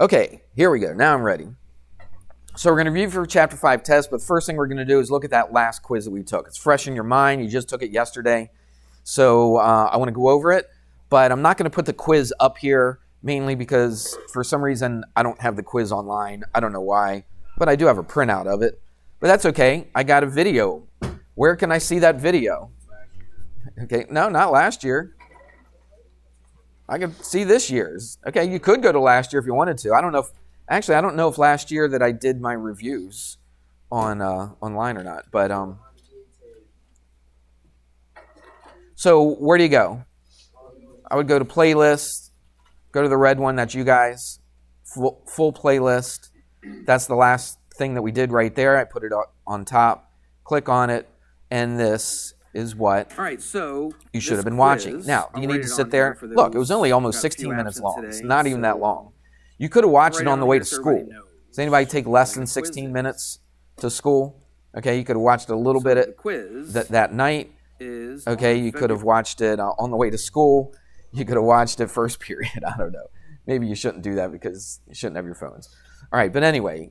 Okay, here we go. Now I'm ready. So we're going to review for Chapter 5 test, but the first thing we're going to do is look at that last quiz that we took. It's fresh in your mind. You just took it yesterday. So I want to go over it, but I'm not going to put the quiz up here, mainly because for some reason I don't have the quiz online. I don't know why, but I do have a printout of it. But that's okay. I got a video. Where can I see that video? Okay, no, not last year. I could see this year's. Okay, you could go to last year if you wanted to. I don't know if, actually, I don't know if last year that I did my reviews on online or not. But so where do you go? I would go to playlist, go to the red one. That's you guys. Full playlist. That's the last thing that we did right there. I put it on top. Click on it, and this is what you should have been watching. Now, do you need to sit there? Look, it was only almost 16 minutes long. It's not even that long. You could have watched it on the way to school. Does anybody take less than 16 minutes to school? Okay, you could have watched a little bit that night. Okay, you could have watched it on the way to school. You could have watched it first period. I don't know. Maybe you shouldn't do that because you shouldn't have your phones. All right, but anyway,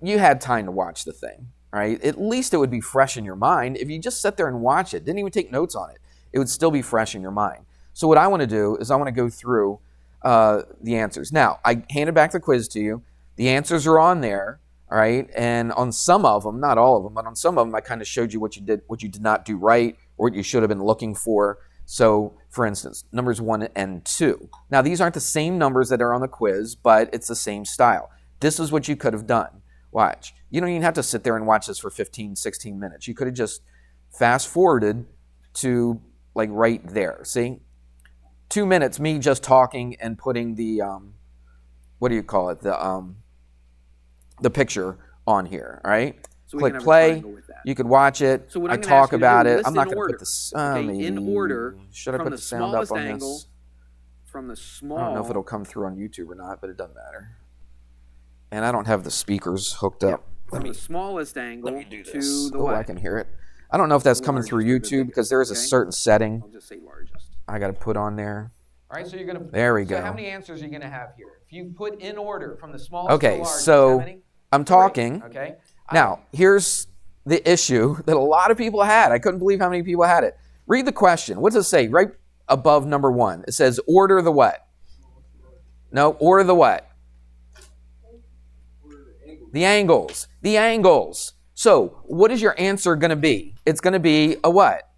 you had time to watch the thing. All right, at least it would be fresh in your mind. If you just sat there and watch it, didn't even take notes on it, it would still be fresh in your mind. So what I want to do is I want to go through the answers. Now, I handed back the quiz to you. The answers are on there, all right? And on some of them, not all of them, but on some of them, I kind of showed you what you did not do right, or what you should have been looking for. So, for instance, numbers 1 and 2. Now, these aren't the same numbers that are on the quiz, but it's the same style. This is what you could have done. Watch. You don't even have to sit there and watch this for 15, 16 minutes. You could have just fast forwarded to like right there. See? 2 minutes, me just talking and putting the, what do you call it? The picture on here, all right? So click play. You could watch it. So I talk about it. I'm not going to put this, in order. Should I put the sound up on this? From the small. I don't know if it'll come through on YouTube or not, but it doesn't matter. And I don't have the speakers hooked up. From the smallest angle to the what? I can hear it. I don't know if that's coming through YouTube because there is a certain setting I'll just say largest. I got to put on there. All right, so you're going to. There we go. So how many answers are you going to have here? If you put in order from the smallest to Okay, the largest, so how many? I'm talking. Okay. Now, here's the issue that a lot of people had. I couldn't believe how many people had it. Read the question. What does it say right above number 1? It says order the what? No, order the what? The angles. The angles. So what is your answer going to be? It's going to be a what?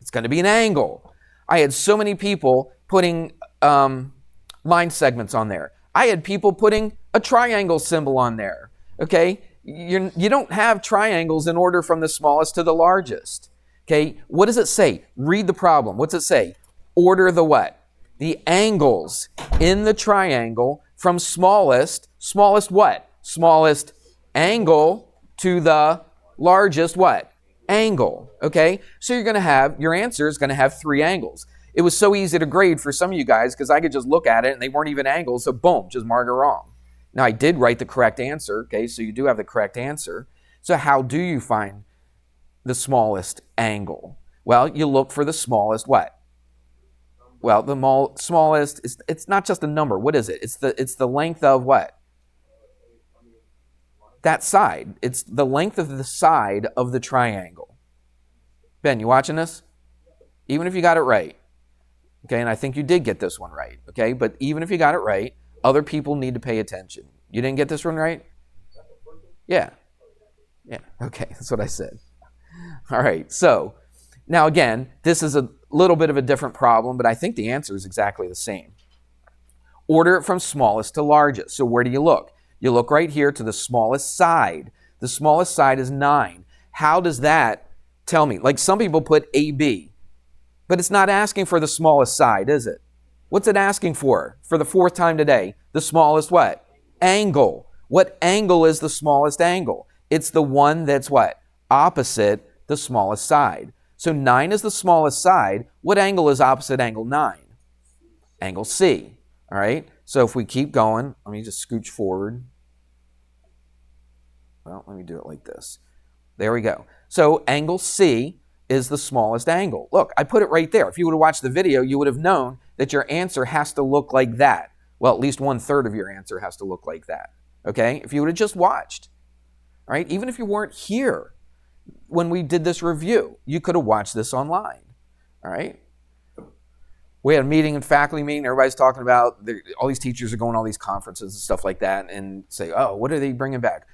It's going to be an angle. I had so many people putting line segments on there. I had people putting a triangle symbol on there. Okay? You don't have triangles in order from the smallest to the largest. Okay? What does it say? Read the problem. What's it say? Order the what? The angles in the triangle from smallest what? Smallest angle to the largest what? Angle. Okay? So you're going to have, your answer is going to have 3 angles. It was so easy to grade for some of you guys because I could just look at it and they weren't even angles, so boom, just mark it wrong. Now I did write the correct answer, okay? So you do have the correct answer. So how do you find the smallest angle? Well, you look for the smallest what? Well, the smallest, it's not just a number. What is it? It's the length of what? That side. It's the length of the side of the triangle. Ben, you watching this? Even if you got it right. Okay, and I think you did get this one right. Okay, but even if you got it right, other people need to pay attention. You didn't get this one right? Yeah. Yeah, okay, that's what I said. All right, so now again, this is a little bit of a different problem, but I think the answer is exactly the same. Order it from smallest to largest. So where do you look? You look right here to the smallest side. The smallest side is 9. How does that tell me? Like some people put AB, but it's not asking for the smallest side, is it? What's it asking for the 4th time today? The smallest what? Angle. What angle is the smallest angle? It's the one that's what? Opposite the smallest side. So 9 is the smallest side. What angle is opposite angle 9? Angle C. All right? So if we keep going, let me just scooch forward. Well, let me do it like this. There we go. So angle C is the smallest angle. Look, I put it right there. If you would have watched the video, you would have known that your answer has to look like that. Well, at least 1/3 of your answer has to look like that. Okay? If you would have just watched, all right? Even if you weren't here when we did this review, you could have watched this online. All right? We had a meeting, faculty meeting. Everybody's talking about, all these teachers are going to all these conferences and stuff like that and say, oh, what are they bringing back?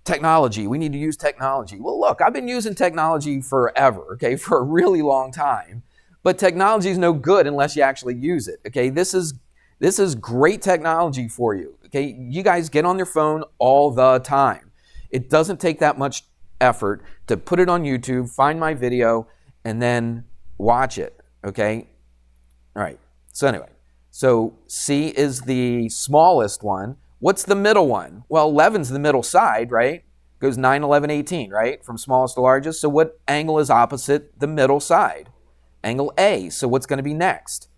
Technology. We need to use technology. Well, look, I've been using technology forever, okay, for a really long time. But technology is no good unless you actually use it, okay? This is great technology for you, okay? You guys get on your phone all the time. It doesn't take that much effort to put it on YouTube, find my video, and then watch it, okay? All right, so anyway, so C is the smallest one. What's the middle one? Well, 11's the middle side, right? Goes 9, 11, 18, right? From smallest to largest. So what angle is opposite the middle side? Angle A. So what's going to be next?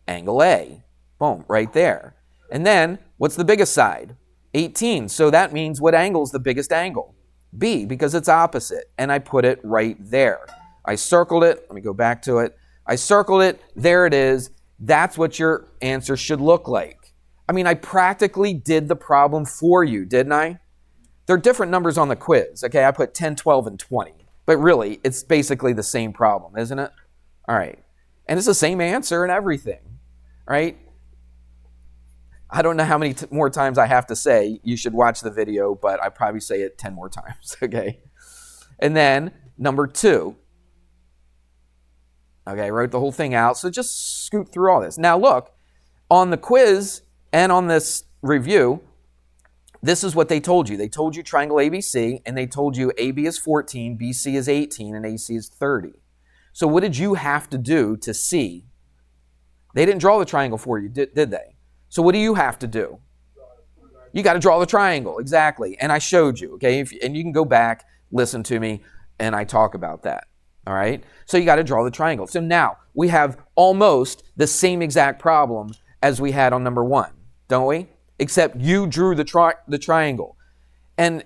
Angle A. Boom, right there. And then what's the biggest side? 18. So that means what angle is the biggest angle? B, because it's opposite. And I put it right there. I circled it. Let me go back to it. I circled it. There it is. That's what your answer should look like. I mean, I practically did the problem for you, didn't I? There are different numbers on the quiz. Okay, I put 10, 12, and 20. But really, it's basically the same problem, isn't it? All right. And it's the same answer and everything, right? I don't know how many more times I have to say you should watch the video, but I probably say it 10 more times, okay? And then number 2. Okay, I wrote the whole thing out, so just scoot through all this. Now look, on the quiz and on this review, this is what they told you. They told you triangle ABC, and they told you AB is 14, BC is 18, and AC is 30. So what did you have to do to see? They didn't draw the triangle for you, did they? So what do you have to do? You got to draw the triangle, exactly. And I showed you, okay? And you can go back, listen to me, and I talk about that, all right? So you got to draw the triangle. So now we have almost the same exact problem as we had on number 1, don't we? Except you drew the triangle. And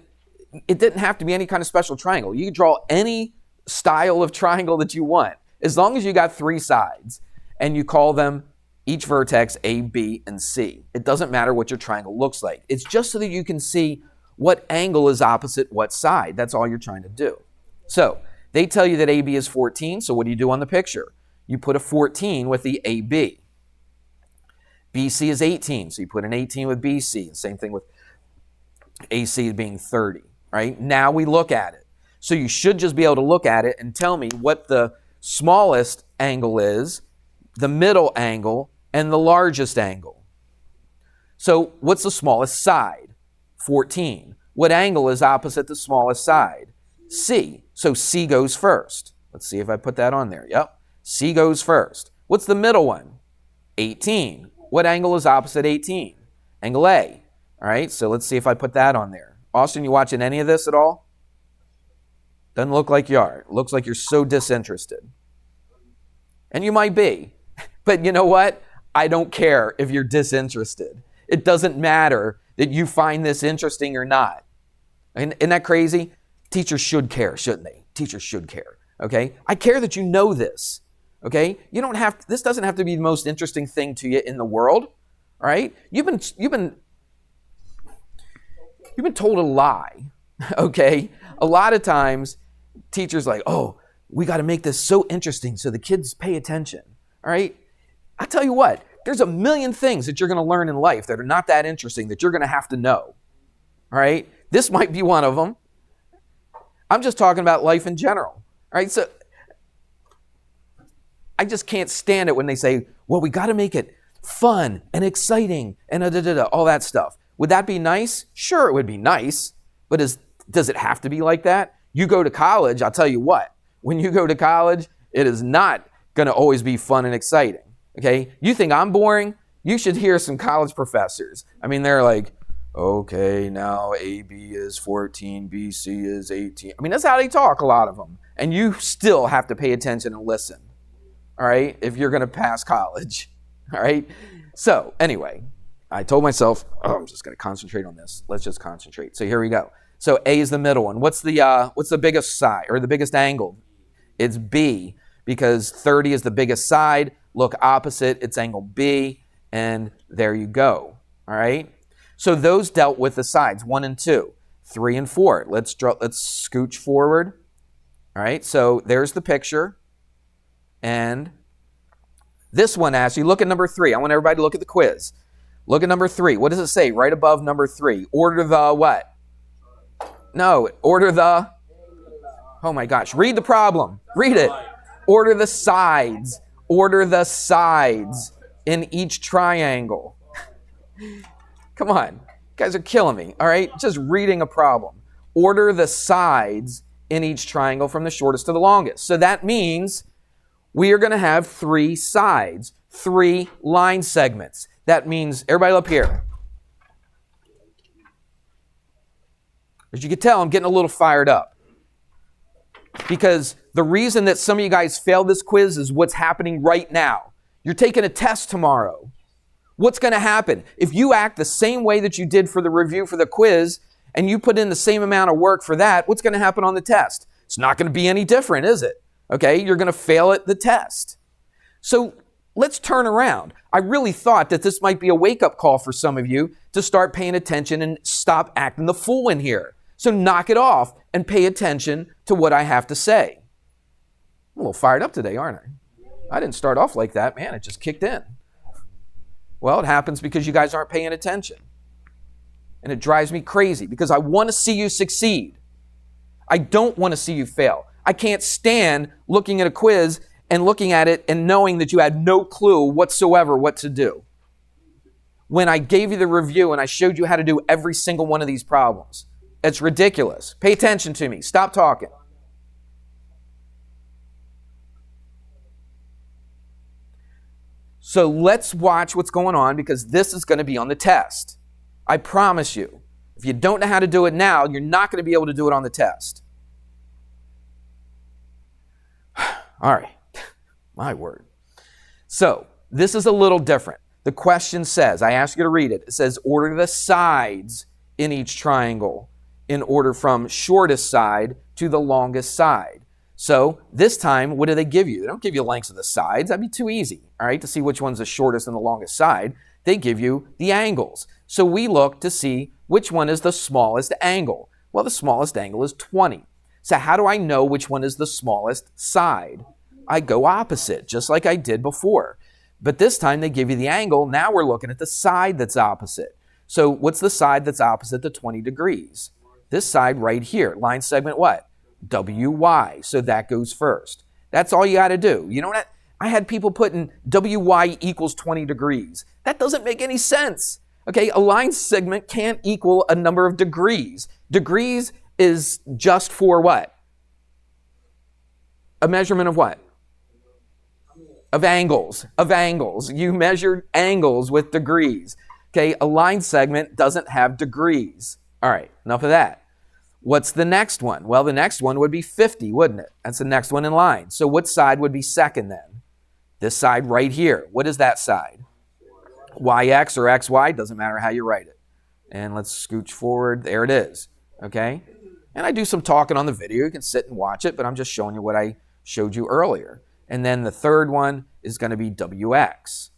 it didn't have to be any kind of special triangle. You could draw any style of triangle that you want, as long as you got 3 sides and you call them each vertex A, B, and C. It doesn't matter what your triangle looks like. It's just so that you can see what angle is opposite what side. That's all you're trying to do. So they tell you that AB is 14, so what do you do on the picture? You put a 14 with the AB. BC is 18, so you put an 18 with BC. Same thing with AC being 30, right? Now we look at it. So you should just be able to look at it and tell me what the smallest angle is, the middle angle, and the largest angle. So what's the smallest side? 14. What angle is opposite the smallest side? C. So C goes first. Let's see if I put that on there. Yep. C goes first. What's the middle one? 18. What angle is opposite 18? Angle A. All right, so let's see if I put that on there. Austin, you watching any of this at all? Doesn't look like you are. It looks like you're so disinterested. And you might be. But you know what? I don't care if you're disinterested. It doesn't matter that you find this interesting or not. Isn't that crazy? Teachers should care, shouldn't they? Teachers should care, okay? I care that you know this, okay? You don't have to, this doesn't have to be the most interesting thing to you in the world, all right? You've been told a lie, okay? A lot of times, teachers like, oh, we got to make this so interesting so the kids pay attention, all right? I tell you what, there's a million things that you're going to learn in life that are not that interesting that you're going to have to know, all right? This might be one of them. I'm just talking about life in general, all right? So I just can't stand it when they say, well, we got to make it fun and exciting and all that stuff. Would that be nice? Sure, it would be nice, but does it have to be like that? You go to college, I'll tell you what, when you go to college, it is not going to always be fun and exciting, okay? You think I'm boring? You should hear some college professors. I mean, they're like, okay, now AB is 14, BC is 18. I mean, that's how they talk, a lot of them. And you still have to pay attention and listen, all right, if you're going to pass college, all right? So anyway, I told myself, oh, I'm just going to concentrate on this. Let's just concentrate. So here we go. So A is the middle one. What's the biggest side or the biggest angle? It's B, because 30 is the biggest side. Look opposite, it's angle B, and there you go. All right. So those dealt with the sides, 1 and 2, 3 and 4. Let's scooch forward. All right. So there's the picture. And this one actually, look at number 3. I want everybody to look at the quiz. Look at number 3. What does it say right above number 3? Order the what? No, order the, oh my gosh, read the problem. Read it. Order the sides. Order the sides in each triangle. Come on. You guys are killing me, all right? Just reading a problem. Order the sides in each triangle from the shortest to the longest. So that means we are going to have 3 sides, 3 line segments. That means, everybody up here. As you can tell, I'm getting a little fired up. Because the reason that some of you guys failed this quiz is what's happening right now. You're taking a test tomorrow. What's going to happen? If you act the same way that you did for the review for the quiz, and you put in the same amount of work for that, what's going to happen on the test? It's not going to be any different, is it? Okay, you're going to fail at the test. So let's turn around. I really thought that this might be a wake-up call for some of you to start paying attention and stop acting the fool in here. So knock it off and pay attention to what I have to say. I'm a little fired up today, aren't I? I didn't start off like that, man. It just kicked in. Well, it happens because you guys aren't paying attention. And it drives me crazy because I want to see you succeed. I don't want to see you fail. I can't stand looking at a quiz and looking at it and knowing that you had no clue whatsoever what to do. When I gave you the review and I showed you how to do every single one of these problems. It's ridiculous. Pay attention to me. Stop talking. So let's watch what's going on because this is going to be on the test. I promise you. If you don't know how to do it now, you're not going to be able to do it on the test. All right. My word. So this is a little different. The question says, I ask you to read it. It says, order the sides in each triangle in order from shortest side to the longest side. So this time, what do they give you? They don't give you lengths of the sides. That'd be too easy, all right, to see which one's the shortest and the longest side. They give you the angles. So we look to see which one is the smallest angle. Well, the smallest angle is 20. So how do I know which one is the smallest side? I go opposite, just like I did before. But this time they give you the angle. Now we're looking at the side that's opposite. So what's the side that's opposite to 20 degrees? This side right here. Line segment what? WY. So that goes first. That's all you got to do. You know what? I had people putting WY equals 20 degrees. That doesn't make any sense. Okay, a line segment can't equal a number of degrees. Degrees is just for what? A measurement of what? Of angles. Of angles. You measure angles with degrees. Okay, a line segment doesn't have degrees. All right, enough of that. What's the next one? Well, the next one would be 50, wouldn't it? That's the next one in line. So what side would be second then? This side right here. What is that side? YX or XY, doesn't matter how you write it. And let's scooch forward. There it is. Okay? And I do some talking on the video. You can sit and watch it, but I'm just showing you what I showed you earlier. And then the third one is going to be WX.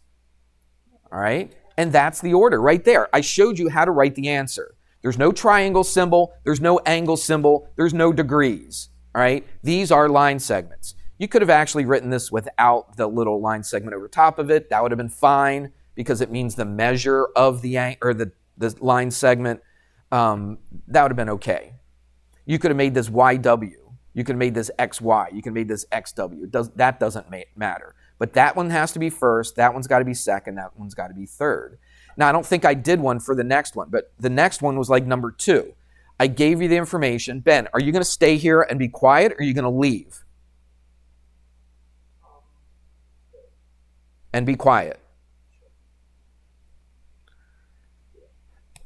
All right? And that's the order right there. I showed you how to write the answer. There's no triangle symbol. There's no angle symbol. There's no degrees. All right? These are line segments. You could have actually written this without the little line segment over top of it. That would have been fine because it means the measure of the line segment. That would have been okay. You could have made this YW. You could have made this XY. You could have made this XW. That doesn't matter. But that one has to be first. That one's got to be second. That one's got to be third. Now, I don't think I did one for the next one, but the next one was like number 2. I gave you the information. Ben, are you going to stay here and be quiet, or are you going to leave? And be quiet.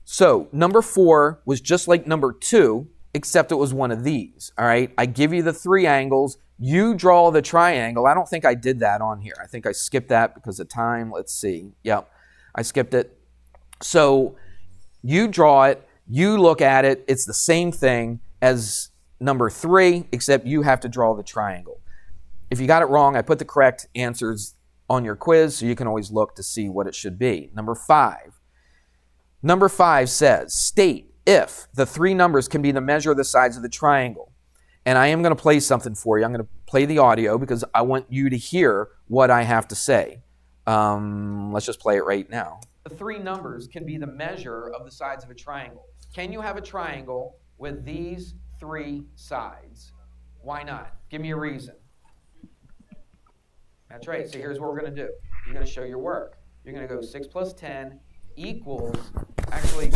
So, number 4 was just like number 2, except it was one of these, all right? I give you the 3 angles. You draw the triangle. I don't think I did that on here. I think I skipped that because of time. Let's see. Yep, I skipped it. So you draw it, you look at it, it's the same thing as number 3, except you have to draw the triangle. If you got it wrong, I put the correct answers on your quiz, so you can always look to see what it should be. Number 5, Number 5 says, state if the 3 numbers can be the measure of the sides of the triangle. And I am going to play something for you. I'm going to play the audio because I want you to hear what I have to say. Let's just play it right now. The 3 numbers can be the measure of the sides of a triangle. Can you have a triangle with these 3 sides? Why not? Give me a reason. That's right. So here's what we're going to do. You're going to show your work. You're going to go 6 plus 10 equals, actually,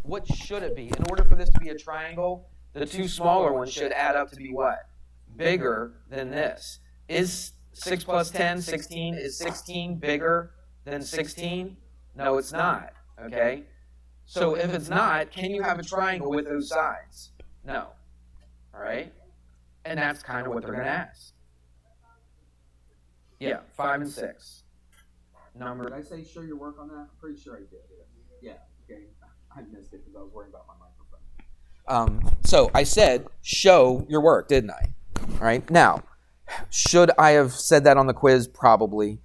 what should it be? In order for this to be a triangle, the 2 smaller ones should add up to be what? Bigger than this. Is 6 plus 10, 16? Is 16 bigger than 16? No, it's not. Okay? So if it's not, can you have a triangle with those sides? No. All right? And that's kind of what they're going to ask. Yeah, 5 and 6. Number. Did I say show your work on that? I'm pretty sure I did. Yeah. Okay. I missed it because I was worrying about my microphone. So I said, show your work, didn't I? All right. Now, should I have said that on the quiz? Probably.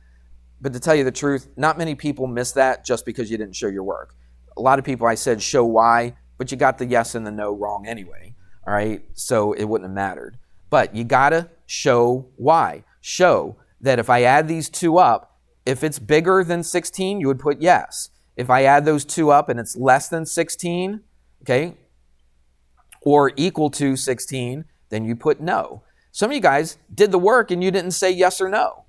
But to tell you the truth, not many people miss that just because you didn't show your work. A lot of people, I said, show why, but you got the yes and the no wrong anyway. All right. So it wouldn't have mattered. But you got to show why. Show that if I add these 2 up, if it's bigger than 16, you would put yes. If I add those 2 up and it's less than 16, okay, or equal to 16, then you put no. Some of you guys did the work and you didn't say yes or no,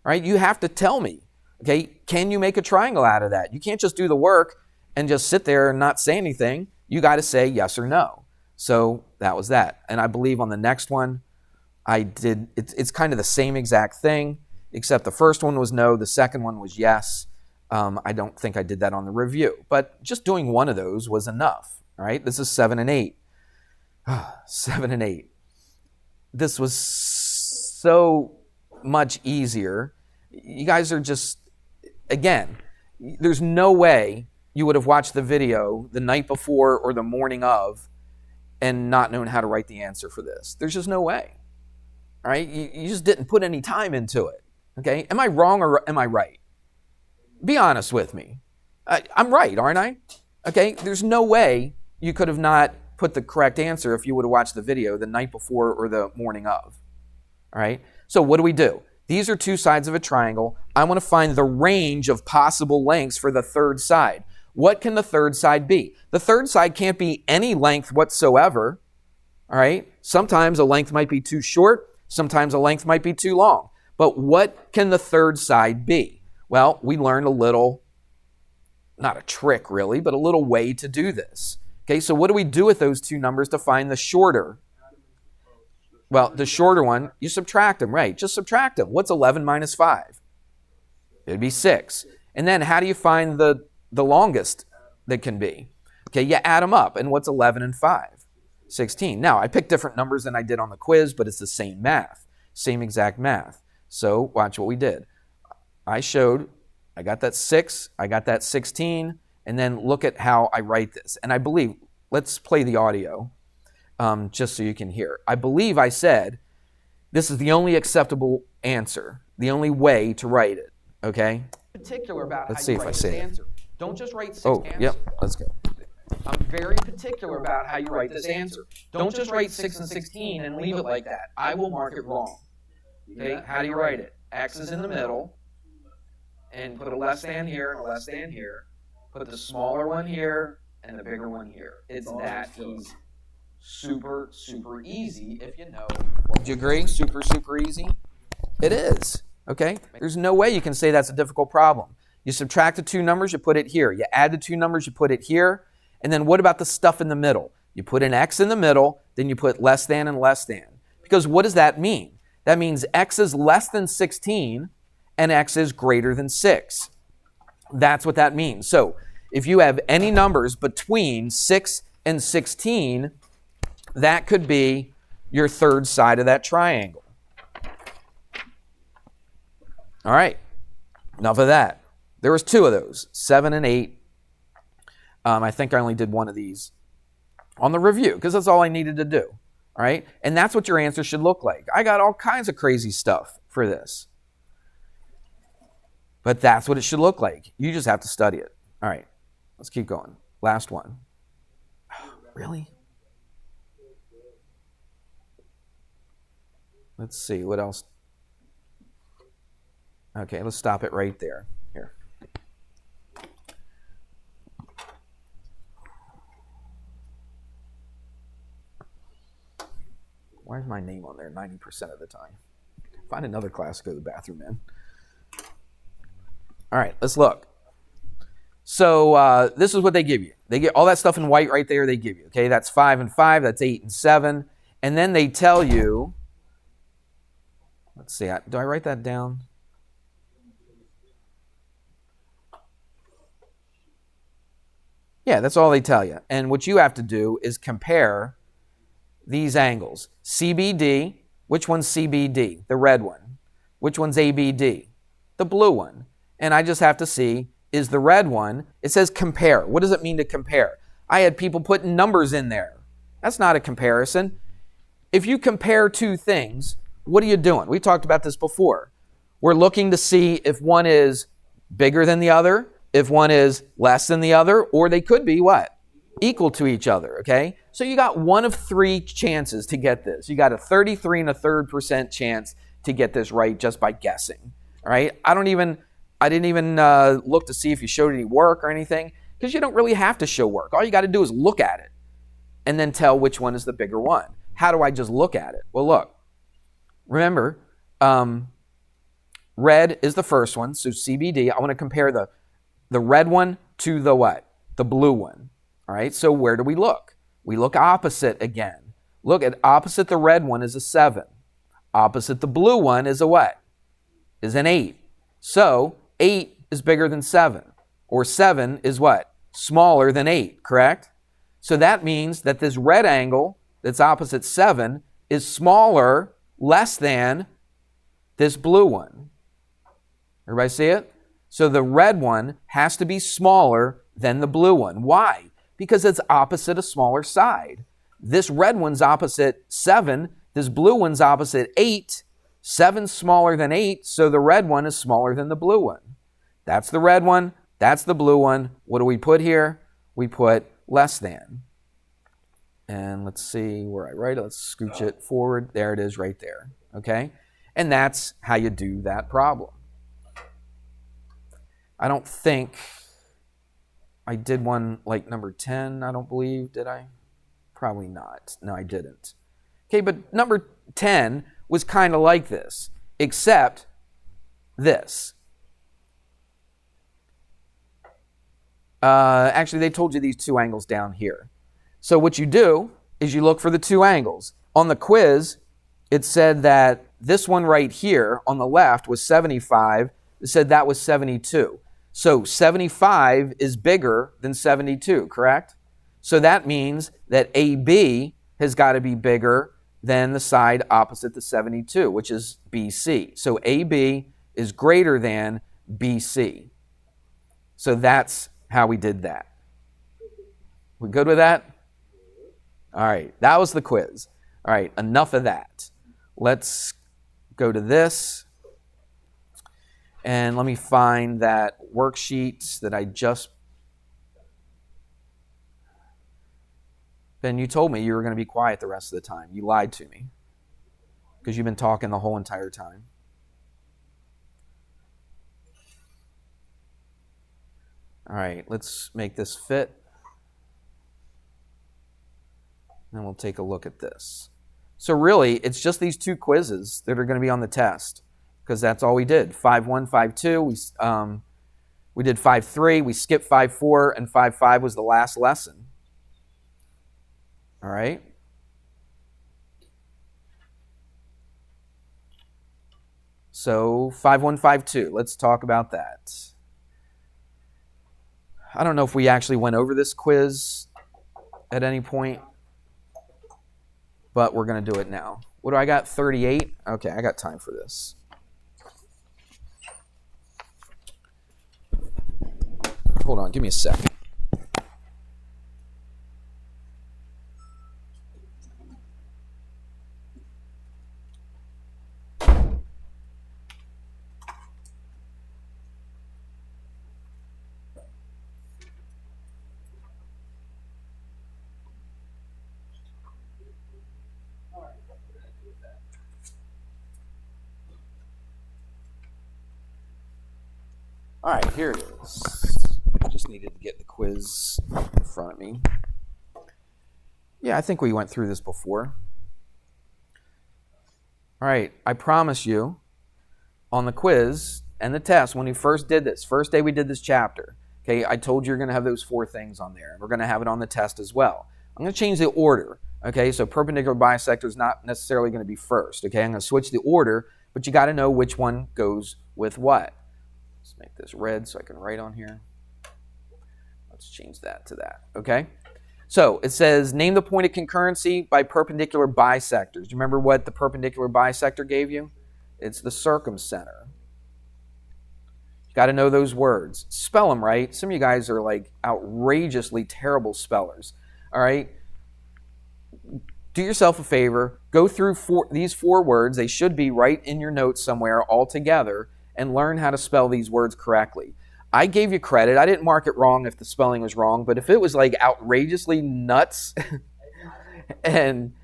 right? You have to tell me, okay, can you make a triangle out of that? You can't just do the work and just sit there and not say anything. You got to say yes or no. So that was that. And I believe on the next one, it's kind of the same exact thing, except the first one was no, the second one was yes. I don't think I did that on the review, but just doing one of those was enough. All right, this is 7 and 8. 7 and 8. This was so much easier. You guys are just, again, there's no way you would have watched the video the night before or the morning of and not known how to write the answer for this. There's just no way. All right, you just didn't put any time into it. Okay, am I wrong or am I right? Be honest with me. I'm right, aren't I? Okay, there's no way you could have not put the correct answer if you would have watched the video the night before or the morning of. All right, so what do? These are 2 sides of a triangle. I want to find the range of possible lengths for the third side. What can the third side be? The third side can't be any length whatsoever. All right, sometimes a length might be too short. Sometimes a length might be too long. But what can the third side be? Well, we learned a little, not a trick really, but a little way to do this. Okay, so what do we do with those 2 numbers to find the shorter? Well, the shorter one, you subtract them, right? Just subtract them. What's 11 minus 5? It'd be 6. And then how do you find the longest that can be? Okay, you add them up. And what's 11 and 5? 16. Now, I picked different numbers than I did on the quiz, but it's the same math, same exact math. So watch what we did. I got that 6, I got that 16, and then look at how I write this. And I believe, let's play the audio just so you can hear. I believe I said this is the only acceptable answer, the only way to write it, okay? Particular about Let's how see you if I write say this it. answer. Don't just write 6 answers. Yep, let's go. I'm very particular about how you write this answer. Don't just write 6 and 16 and leave it like that. I will mark it wrong. Okay, how do you write it? X is in the middle, and put a less than here and a less than here. Put the smaller one here and the bigger one here. It's that easy. Super, super easy if you know. Do you agree? Super, super easy? It is, okay? There's no way you can say that's a difficult problem. You subtract the 2 numbers, you put it here. You add the 2 numbers, you put it here. And then what about the stuff in the middle? You put an X in the middle, then you put less than and less than. Because what does that mean? That means X is less than 16 and X is greater than 6. That's what that means. So if you have any numbers between 6 and 16, that could be your third side of that triangle. All right, enough of that. There was 2 of those, 7 and 8. I think I only did 1 of these on the review because that's all I needed to do. All right, and that's what your answer should look like. I got all kinds of crazy stuff for this, but that's what it should look like. You just have to study it. All right, let's keep going. Last one. Really? Let's see, what else? Okay, let's stop it right there. Here. Why is my name on there 90% of the time? Find another class to go to the bathroom in. All right, let's look. So this is what they give you. They get all that stuff in white right there they give you. Okay, that's 5 and 5, that's 8 and 7. And then they tell you, let's see, do I write that down? Yeah, that's all they tell you. And what you have to do is compare these angles. CBD, which one's CBD? The red one. Which one's ABD? The blue one. And I just have to see, is the red one, it says compare. What does it mean to compare? I had people putting numbers in there. That's not a comparison. If you compare two things, what are you doing? We talked about this before. We're looking to see if one is bigger than the other, if one is less than the other, or they could be what? Equal to each other, okay? So you got one of 3 chances to get this. You got a 33 and a third % chance to get this right just by guessing, all right? I didn't even look to see if you showed any work or anything, because you don't really have to show work. All you got to do is look at it and then tell which one is the bigger one. How do I just look at it? Well, look. Remember, red is the first one, so CBD. I want to compare the red one to the what? The blue one. All right, so where do we look? We look opposite again. Look at opposite the red one is a 7. Opposite the blue one is a what? Is an 8. So 8 is bigger than 7. Or 7 is what? Smaller than 8, correct? So that means that this red angle that's opposite 7 is smaller, less than this blue one. Everybody see it? So the red one has to be smaller than the blue one. Why? Because it's opposite a smaller side. This red one's opposite 7. This blue one's opposite 8. 7's smaller than 8, so the red one is smaller than the blue one. That's the red one. That's the blue one. What do we put here? We put less than. And let's see where I write it. Let's scooch it forward. There it is right there. Okay? And that's how you do that problem. I don't think I did one like number 10, I don't believe. Did I? Probably not. No, I didn't. Okay, but number 10 was kind of like this, except this. Actually, they told you these 2 angles down here. So what you do is you look for the 2 angles. On the quiz, it said that this one right here on the left was 75. It said that was 72. So 75 is bigger than 72, correct? So that means that AB has got to be bigger than the side opposite the 72, which is BC. So AB is greater than BC. So that's how we did that. We good with that? All right, that was the quiz. All right, enough of that. Let's go to this. And let me find that worksheet that I just... Ben, you told me you were going to be quiet the rest of the time. You lied to me. Because you've been talking the whole entire time. All right, let's make this fit. And we'll take a look at this. So really, it's just these 2 quizzes that are going to be on the test. Because that's all we did. 5-1, 5-2. We did 5-3. We skipped 5-4. And 5-5 was the last lesson. All right? So 5-1, 5-2. Let's talk about that. I don't know if we actually went over this quiz at any point. But we're going to do it now. What do I got? 38? Okay, I got time for this. Hold on, give me a second. All right, here it is. I just needed to get the quiz in front of me. Yeah, I think we went through this before. All right, I promise you, on the quiz and the test, when we first did this, first day we did this chapter, okay, I told you you're going to have those 4 things on there. We're going to have it on the test as well. I'm going to change the order, okay? So perpendicular bisector is not necessarily going to be first, okay? I'm going to switch the order, but you got to know which one goes with what. Let's make this red so I can write on here. Let's change that to that, okay? So it says, name the point of concurrency by perpendicular bisectors. Do you remember what the perpendicular bisector gave you? It's the circumcenter. You got to know those words. Spell them right. Some of you guys are like outrageously terrible spellers. All right? Do yourself a favor. Go through these 4 words. They should be right in your notes somewhere all together, and learn how to spell these words correctly. I gave you credit. I didn't mark it wrong if the spelling was wrong, but if it was like outrageously nuts and,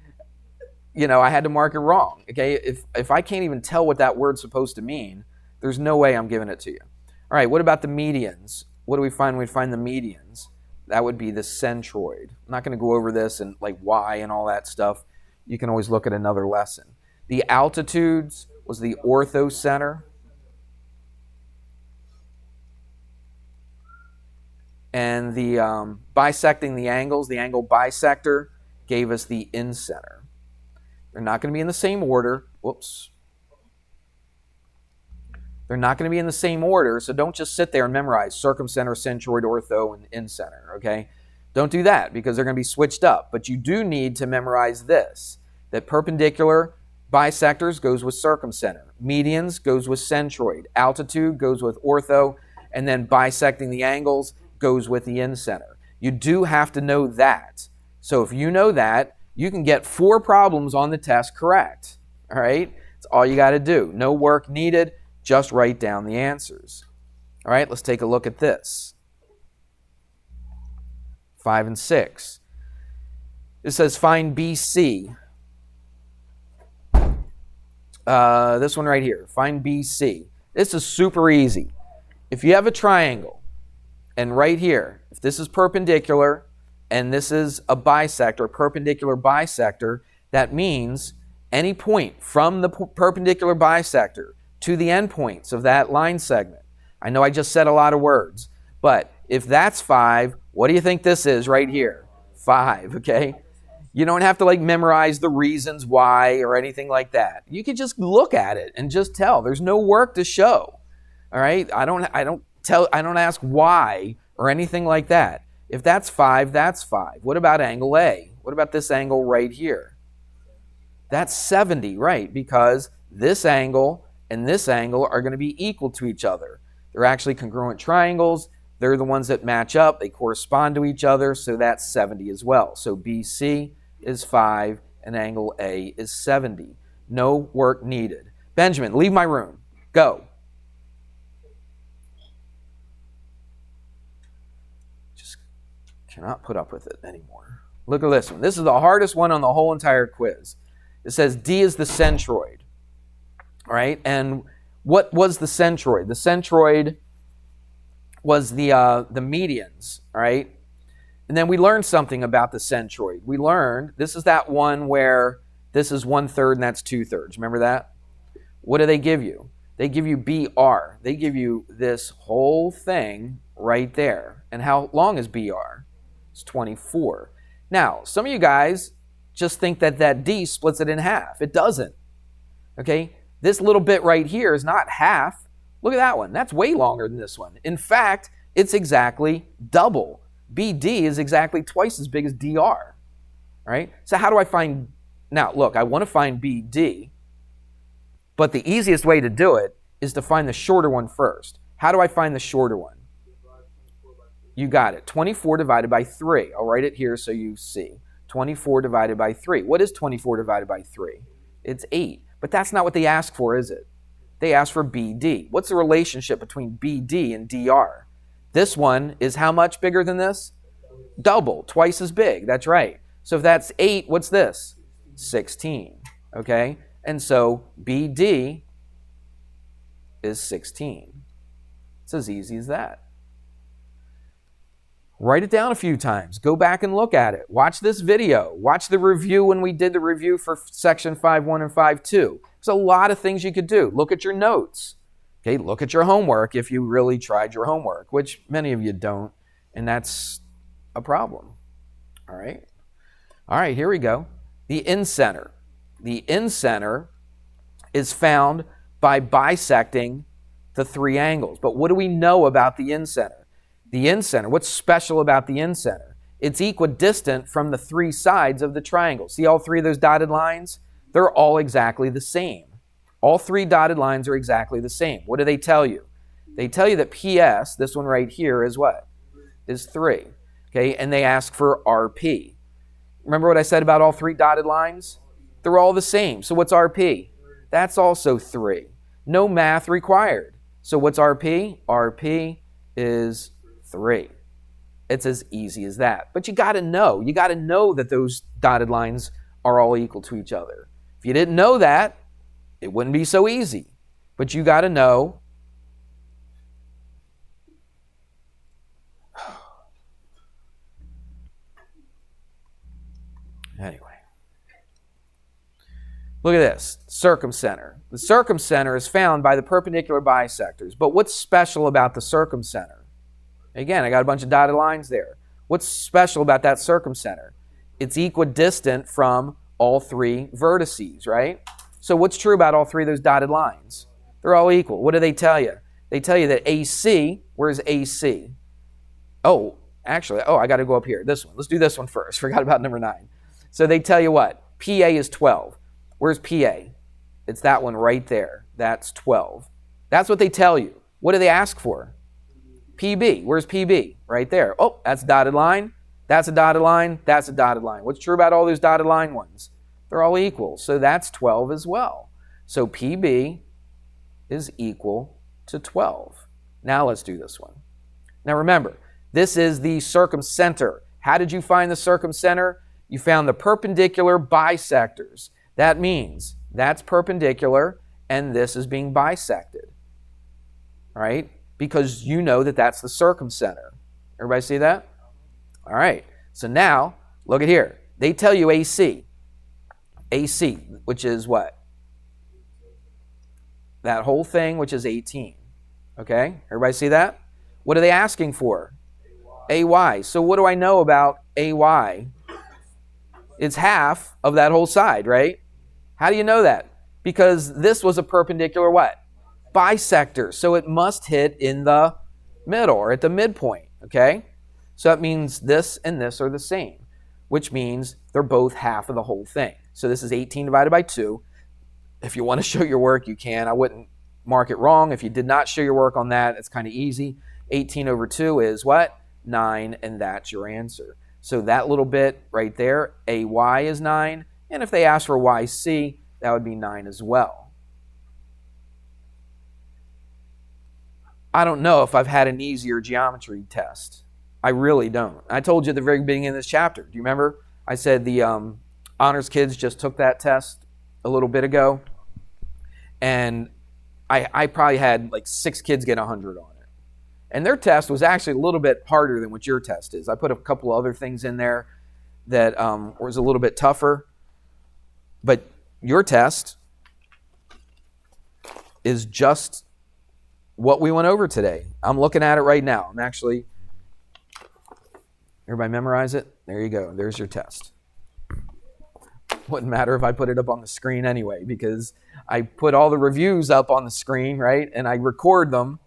you know, I had to mark it wrong, okay? If I can't even tell what that word's supposed to mean, there's no way I'm giving it to you. All right, what about the medians? What do we find when we find the medians? That would be the centroid. I'm not going to go over this and like why and all that stuff. You can always look at another lesson. The altitudes was the orthocenter. And the bisecting the angles, the angle bisector, gave us the incenter. They're not going to be in the same order. Whoops. They're not going to be in the same order, so don't just sit there and memorize circumcenter, centroid, ortho, and incenter, okay? Don't do that because they're going to be switched up. But you do need to memorize this, that perpendicular bisectors goes with circumcenter, medians goes with centroid, altitude goes with ortho, and then bisecting the angles goes with the incenter. You do have to know that. So if you know that, you can get 4 problems on the test correct. All right? That's all you got to do. No work needed. Just write down the answers. All right, let's take a look at this. 5 and 6. It says find BC. This one right here. Find BC. This is super easy. If you have a triangle, and right here, if this is perpendicular and this is a bisector, a perpendicular bisector, that means any point from the perpendicular bisector to the endpoints of that line segment. I know I just said a lot of words, but if that's 5, what do you think this is right here? 5, okay? You don't have to like memorize the reasons why or anything like that. You can just look at it and just tell. There's no work to show. All right? I don't ask why or anything like that. If that's 5, that's 5. What about angle A? What about this angle right here? That's 70, right? Because this angle and this angle are going to be equal to each other. They're actually congruent triangles. They're the ones that match up. They correspond to each other, so that's 70 as well. So BC is 5 and angle A is 70. No work needed. Benjamin, leave my room. Go. Cannot put up with it anymore. Look at this one. This is the hardest one on the whole entire quiz. It says D is the centroid. All right, and what was the centroid? The centroid was the medians, all right? And then we learned something about the centroid. We learned this is that one where this is 1/3 and that's 2/3. Remember that? What do they give you? They give you BR. They give you this whole thing right there. And how long is BR? It's 24. Now, some of you guys just think that D splits it in half. It doesn't. Okay? This little bit right here is not half. Look at that one. That's way longer than this one. In fact, it's exactly double. BD is exactly twice as big as DR. All right? So how do I find... Now, look, I want to find BD, but the easiest way to do it is to find the shorter one first. How do I find the shorter one? You got it. 24 divided by 3. I'll write it here so you see. 24 divided by 3. What is 24 divided by 3? It's 8. But that's not what they ask for, is it? They ask for BD. What's the relationship between BD and DR? This one is how much bigger than this? Double, twice as big. That's right. So if that's 8, what's this? 16. Okay? And so BD is 16. It's as easy as that. Write it down a few times. Go back and look at it. Watch this video. Watch the review when we did the review for section 5.1 and 5.2. There's a lot of things you could do. Look at your notes. Okay, look at your homework if you really tried your homework, which many of you don't, and that's a problem. All right, here we go. The incenter. The incenter is found by bisecting the three angles. But what do we know about the incenter? The incenter, what's special about the incenter? It's equidistant from the three sides of the triangle. See all three of those dotted lines? They're all exactly the same. All three dotted lines are exactly the same. What do they tell you? They tell you that PS, this one right here, is what? Is 3. Okay, and they ask for RP. Remember what I said about all three dotted lines? They're all the same. So what's RP? That's also 3. No math required. So what's RP? RP is 3. It's as easy as that. But you got to know. You got to know that those dotted lines are all equal to each other. If you didn't know that, it wouldn't be so easy. But you got to know. Anyway. Look at this, circumcenter. The circumcenter is found by the perpendicular bisectors. But what's special about the circumcenter? Again, I got a bunch of dotted lines there. What's special about that circumcenter? It's equidistant from all three vertices, right? So what's true about all three of those dotted lines? They're all equal. What do they tell you? They tell you that AC, where's AC? Oh, actually, I got to go up here. This one. Let's do this one first. Forgot about number 9. So they tell you what? PA is 12. Where's PA? It's that one right there. That's 12. That's what they tell you. What do they ask for? PB. Where's PB? Right there. Oh, that's a dotted line. That's a dotted line. That's a dotted line. What's true about all those dotted line ones? They're all equal. So that's 12 as well. So PB is equal to 12. Now let's do this one. Now remember, this is the circumcenter. How did you find the circumcenter? You found the perpendicular bisectors. That means that's perpendicular and this is being bisected. All right? Because you know that that's the circumcenter. Everybody see that? All right. So now, look at here. They tell you AC. AC, which is what? That whole thing, which is 18. Okay? Everybody see that? What are they asking for? AY. So what do I know about AY? It's half of that whole side, right? How do you know that? Because this was a perpendicular what? Bisector. So it must hit in the middle or at the midpoint, okay? So that means this and this are the same, which means they're both half of the whole thing. So this is 18 divided by 2. If you want to show your work, you can. I wouldn't mark it wrong. If you did not show your work on that, it's kind of easy. 18 over 2 is what? 9, and that's your answer. So that little bit right there, AY is 9. And if they ask for YC, that would be 9 as well. I don't know if I've had an easier geometry test. I really don't. I told you at the very beginning of this chapter. Do you remember? I said the honors kids just took that test a little bit ago. And I probably had like 6 kids get 100 on it. And their test was actually a little bit harder than what your test is. I put a couple other things in there that was a little bit tougher. But your test is just what we went over today. I'm looking at it right now. I'm actually, everybody memorize it? There you go. There's your test. Wouldn't matter if I put it up on the screen anyway, because I put all the reviews up on the screen, right? And I record them,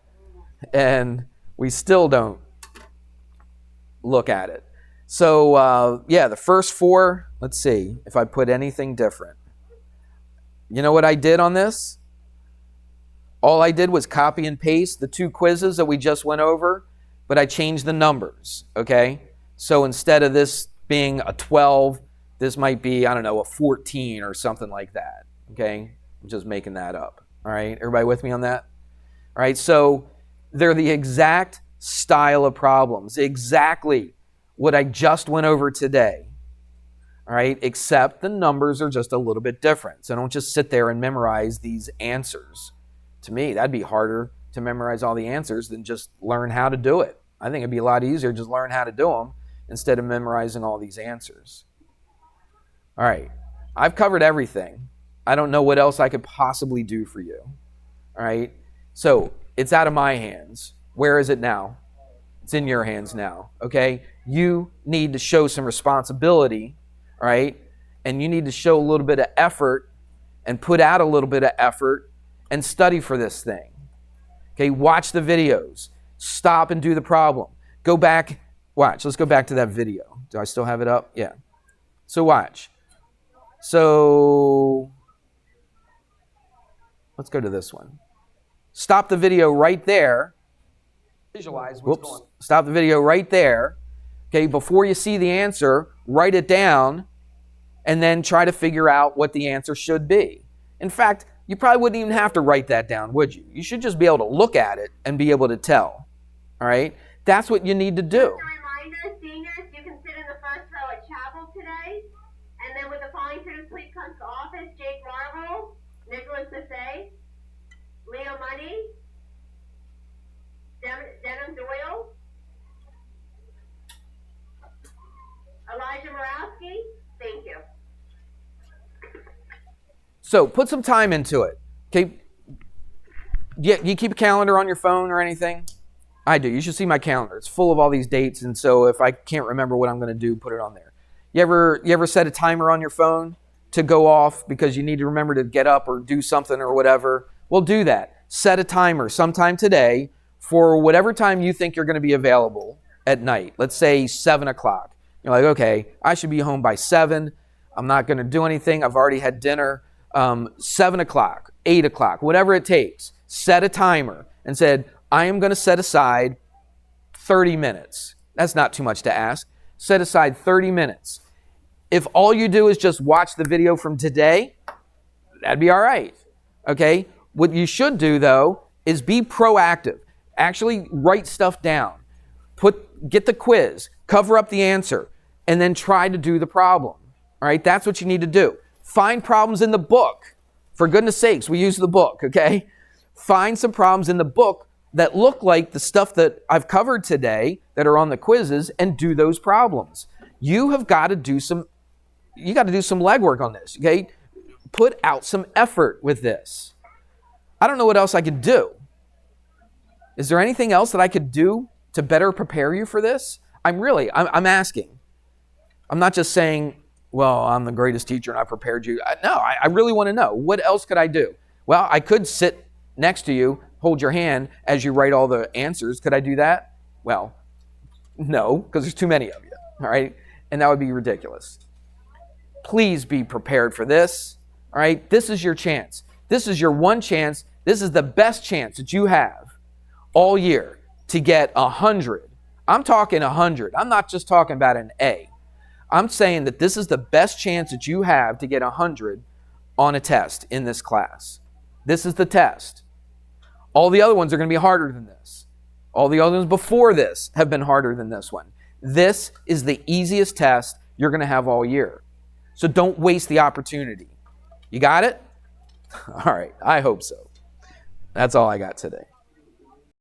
and we still don't look at it. So, yeah, the first 4, let's see if I put anything different. You know what I did on this? All I did was copy and paste the 2 quizzes that we just went over, but I changed the numbers, okay? So instead of this being a 12, this might be, I don't know, a 14 or something like that, okay? I'm just making that up, all right? Everybody with me on that? All right, so they're the exact style of problems, exactly what I just went over today, all right? Except the numbers are just a little bit different. So don't just sit there and memorize these answers. To me, that'd be harder to memorize all the answers than just learn how to do it. I think it'd be a lot easier to just learn how to do them instead of memorizing all these answers. All right, I've covered everything. I don't know what else I could possibly do for you. All right, so it's out of my hands. Where is it now? It's in your hands now, okay? You need to show some responsibility, all right? And you need to show a little bit of effort and put out a little bit of effort and study for this thing. Okay, watch the videos. Stop and do the problem. Go back. Watch. Let's go back to that video. Do I still have it up? Yeah. So watch. So let's go to this one. Stop the video right there. Visualize what's Whoops. going on. Stop the video right there. Okay, before you see the answer, write it down and then try to figure out what the answer should be. In fact, you probably wouldn't even have to write that down, would you? You should just be able to look at it and be able to tell. All right? That's what you need to do. Just a reminder, seniors, you can sit in the first row at chapel today. And then with the falling to the sleep comes to office, Jake Marvel, Nicholas Buffet, Leo Money, Denham Doyle, Elijah Morawski. Thank you. So put some time into it. Okay? You keep a calendar on your phone or anything? I do. You should see my calendar. It's full of all these dates, and so if I can't remember what I'm going to do, put it on there. You ever set a timer on your phone to go off because you need to remember to get up or do something or whatever? Well, do that. Set a timer sometime today for whatever time you think you're going to be available at night. Let's say 7 o'clock. You're like, okay, I should be home by 7. I'm not going to do anything. I've already had dinner. 7 o'clock, 8 o'clock, whatever it takes. Set a timer and said, I am going to set aside 30 minutes. That's not too much to ask. Set aside 30 minutes. If all you do is just watch the video from today, that'd be all right. Okay? What you should do, though, is be proactive. Actually write stuff down. Get the quiz, cover up the answer, and then try to do the problem. All right? That's what you need to do. Find problems in the book. For goodness sakes, we use the book, okay? Find some problems in the book that look like the stuff that I've covered today that are on the quizzes and do those problems. You have got to do some legwork on this, okay? Put out some effort with this. I don't know what else I could do. Is there anything else that I could do to better prepare you for this? I'm asking. I'm not just saying, well, I'm the greatest teacher and I prepared you. I really want to know. What else could I do? Well, I could sit next to you, hold your hand as you write all the answers. Could I do that? Well, no, because there's too many of you, all right? And that would be ridiculous. Please be prepared for this, all right? This is your chance. This is your one chance. This is the best chance that you have all year to get 100. I'm talking 100. I'm not just talking about an A. I'm saying that this is the best chance that you have to get 100 on a test in this class. This is the test. All the other ones are going to be harder than this. All the other ones before this have been harder than this one. This is the easiest test you're going to have all year. So don't waste the opportunity. You got it? All right, I hope so. That's all I got today.